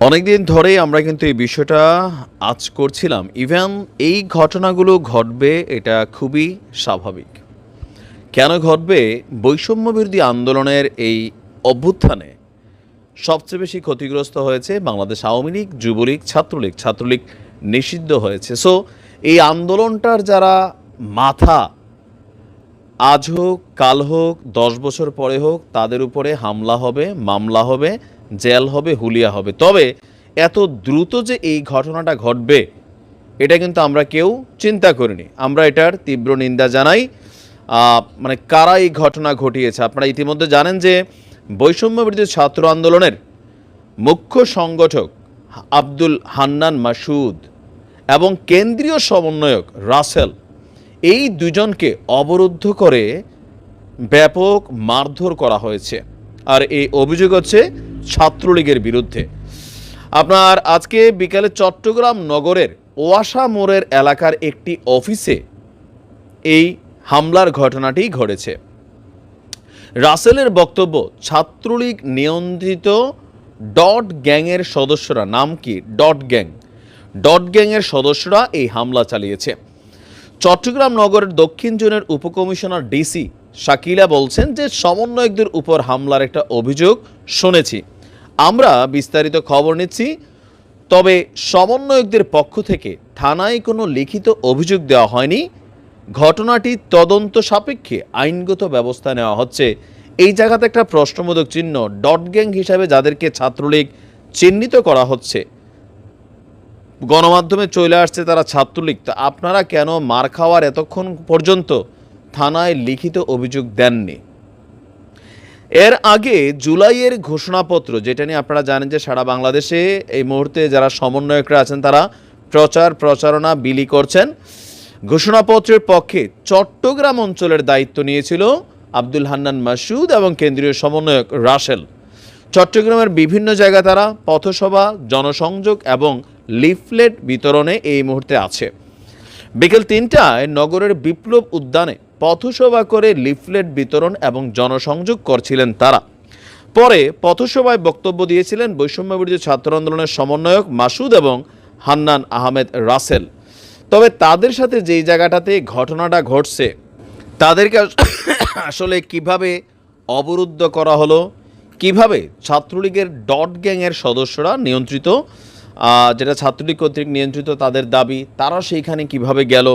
অনেকদিন ধরেই আমরা কিন্তু এই বিষয়টা আঁচ করছিলাম। ইভেন এই ঘটনাগুলো ঘটবে এটা খুবই স্বাভাবিক। কেন ঘটবে? বৈষম্যবিরোধী আন্দোলনের এই অভ্যুত্থানে সবচেয়ে বেশি ক্ষতিগ্রস্ত হয়েছে বাংলাদেশ আওয়ামী লীগ, যুবলীগ, ছাত্রলীগ। ছাত্রলীগ নিষিদ্ধ হয়েছে। সো এই আন্দোলনটার যারা মাথা, আজ হোক, কাল হোক, 10 বছর পরে হোক, তাদের উপরে হামলা হবে, মামলা হবে, জেল হবে, হুলিয়া হবে। তবে এত দ্রুত যে এই ঘটনাটা ঘটবে এটা কিন্তু আমরা কেউ চিন্তা করিনি। আমরা এটার তীব্র নিন্দা জানাই। কারা এই ঘটনা ঘটিয়েছে আপনারা ইতিমধ্যে জানেন যে বৈষম্যবিরোধী ছাত্র আন্দোলনের মুখ্য সংগঠক আব্দুল হান্নান মাসুদ এবং কেন্দ্রীয় সমন্বয়ক রাসেল, এই দুজনকে অবরুদ্ধ করে ব্যাপক মারধর করা হয়েছে। আর এই অভিযোগ হচ্ছে ছাত্রলীগের বিরুদ্ধে। আপনার আজকে বিকালে চট্টগ্রাম নগরের ওয়াসা মোড়ের এলাকার একটি অফিসে এই হামলার ঘটনাটি ঘটেছে। রাসেলের বক্তব্য, ছাত্রলীগ নিয়ন্ত্রিত ডট গ্যাংয়ের সদস্যরা, নাম কি ডট গ্যাংয়ের সদস্যরা এই হামলা চালিয়েছে। চট্টগ্রাম নগরের দক্ষিণ জোনের উপকমিশনার ডিসি শাকিলা বলছেন যে সমন্বয়কদের উপর হামলার একটা অভিযোগ শুনেছি, আমরা বিস্তারিত খবর নিচ্ছি। তবে সমন্বয়কদের পক্ষ থেকে থানায় কোনো লিখিত অভিযোগ দেওয়া হয়নি। ঘটনাটি তদন্ত সাপেক্ষে আইনগত ব্যবস্থা নেওয়া হচ্ছে। এই জায়গাতে একটা প্রশ্নবোধক চিহ্ন। ডট গ্যাং হিসাবে যাদেরকে ছাত্রলীগ চিহ্নিত করা হচ্ছে, গণমাধ্যমে চলে আসছে তারা ছাত্রলীগ, তা আপনারা কেন মার খাওয়ার এতক্ষণ পর্যন্ত থানায় লিখিত অভিযোগ দেননি? এর আগে জুলাইয়ের ঘোষণাপত্র, যেটা নিয়ে আপনারা জানেন যে সারা বাংলাদেশে এই মুহূর্তে যারা সমন্বয়করা আছেন তারা প্রচারণা বিলি করছেন। ঘোষণাপত্রের পক্ষে চট্টগ্রাম অঞ্চলের দায়িত্ব নিয়েছিল আব্দুল হান্নান মাসুদ এবং কেন্দ্রীয় সমন্বয়ক রাসেল। চট্টগ্রামের বিভিন্ন জায়গায় তারা পথসভা, জনসংযোগ এবং লিফলেট বিতরণে এই মুহূর্তে আছে। বিকেল 3টায় নগরের বিপ্লব উদ্যানে পথসভা করে লিফলেট বিতরণ এবং জনসংযোগ করছিলেন তারা। পরে পথসভায় বক্তব্য দিয়েছিলেন বৈষম্যবিরোধী ছাত্র আন্দোলনের সমন্বয়ক মাসুদ এবং হান্নান আহমেদ রাসেল। তবে তাদের সাথে যেই জায়গাটাতে ঘটনাটা ঘটছে, তাদেরকে আসলে কিভাবে অবরুদ্ধ করা হলো, কিভাবে ছাত্রলীগের ডট গ্যাংয়ের সদস্যরা নিয়ন্ত্রিত, যেটা ছাত্রলীগ কর্তৃক নিয়ন্ত্রিত তাদের দাবি, তারা সেইখানে কিভাবে গেল,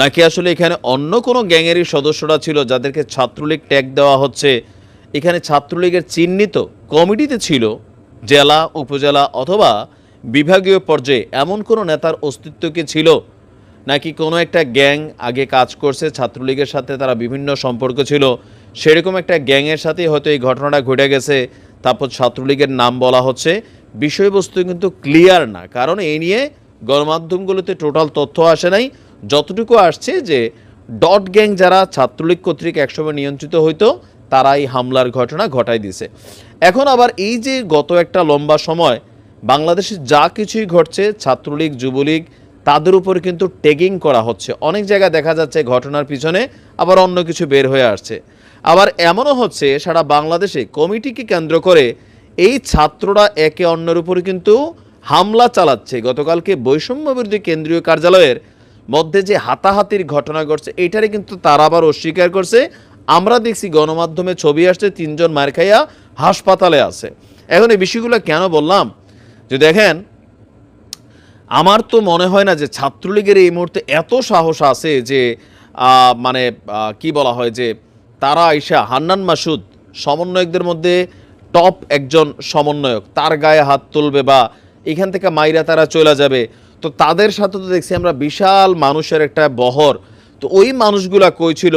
নাকি আসলে এখানে অন্য কোনো গ্যাংয়েরই সদস্যরা ছিল যাদেরকে ছাত্রলীগ ট্যাগ দেওয়া হচ্ছে, এখানে ছাত্রলীগের চিহ্নিত কমিটিতে ছিল জেলা, উপজেলা অথবা বিভাগীয় পর্যায়ে এমন কোনো নেতার অস্তিত্ব কি ছিল, নাকি কোনো একটা গ্যাং আগে কাজ করছে ছাত্রলীগের সাথে, তারা বিভিন্ন সম্পর্ক ছিল, সেরকম একটা গ্যাংয়ের সাথেই হয়তো এই ঘটনাটা ঘটে গেছে, তারপর ছাত্রলীগের নাম বলা হচ্ছে। বিষয়বস্তু কিন্তু ক্লিয়ার না, কারণ এই নিয়ে গণমাধ্যমগুলোতে টোটাল তথ্য আসে নাই। যতটুকু আসছে যে ডট গ্যাং যারা ছাত্রলীগ কর্তৃক একসময় নিয়ন্ত্রিত হইতো, তারা এই হামলার ঘটনা ঘটাই দিছে। এখন আবার এই যে গত একটা লম্বা সময় বাংলাদেশে যা কিছুই ঘটছে, ছাত্রলীগ, যুবলীগ, তাদের উপর কিন্তু ট্যাগিং করা হচ্ছে। অনেক জায়গায় দেখা যাচ্ছে ঘটনার পিছনে আবার অন্য কিছু বের হয়ে আসছে। আবার এমনও হচ্ছে সারা বাংলাদেশে কমিটিকে কেন্দ্র করে এই ছাত্ররা একে অন্যের উপরে কিন্তু হামলা চালাচ্ছে। গতকালকে বৈষম্যবিরোধী কেন্দ্রীয় কার্যালয়ের মধ্যে যে হাতাহাতির ঘটনা ঘটছে, এইটারে কিন্তু তারা আবার অস্বীকার করছে। আমরা দেখছি গণমাধ্যমে ছবি আসছে 3 জন মার খাইয়া হাসপাতালে আছে। এখন এই বিষয়গুলো কেন বললাম, যে দেখেন, আমার তো মনে হয় না যে ছাত্রলীগের এই মুহূর্তে এত সাহস আছে যে কি বলা হয় যে তারা আইসা হান্নান মাসুদ সমন্বয়কদের মধ্যে টপ একজন সমন্বয়ক, তার গায়ে হাত তুলবে বা এখান থেকে মাইরা তারা চলে যাবে। তো তাদের সাথে তো দেখছি আমরা বিশাল মানুষের একটা বহর। তো ওই মানুষগুলা কই ছিল?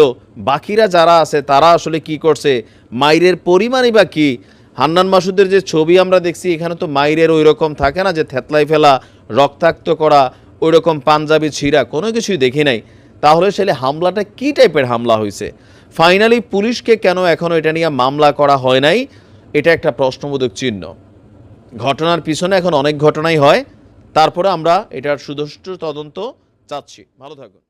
বাকিরা যারা আছে তারা আসলে কি করছে? মাইরের পরিমাণই বা কি? হান্নান মাসুদের যে ছবি আমরা দেখছি, এখানে তো মাইরের ওই রকম থাকে না যে থেতলাই ফেলা, রক্তাক্ত করা, ওই রকম পাঞ্জাবি ছিঁড়া, কোনো কিছুই দেখি নাই। তাহলে সেলে হামলাটা কী টাইপের হামলা হয়েছে? ফাইনালি পুলিশকে কেন এখনও এটা নিয়ে মামলা করা হয় নাই, এটা একটা প্রশ্নবোধক চিহ্ন। ঘটনার পিছনে এখন অনেক ঘটনাই হয়, তারপরে আমরা এটার সুষ্ঠু তদন্ত চাচ্ছি। ভালো থাকুন।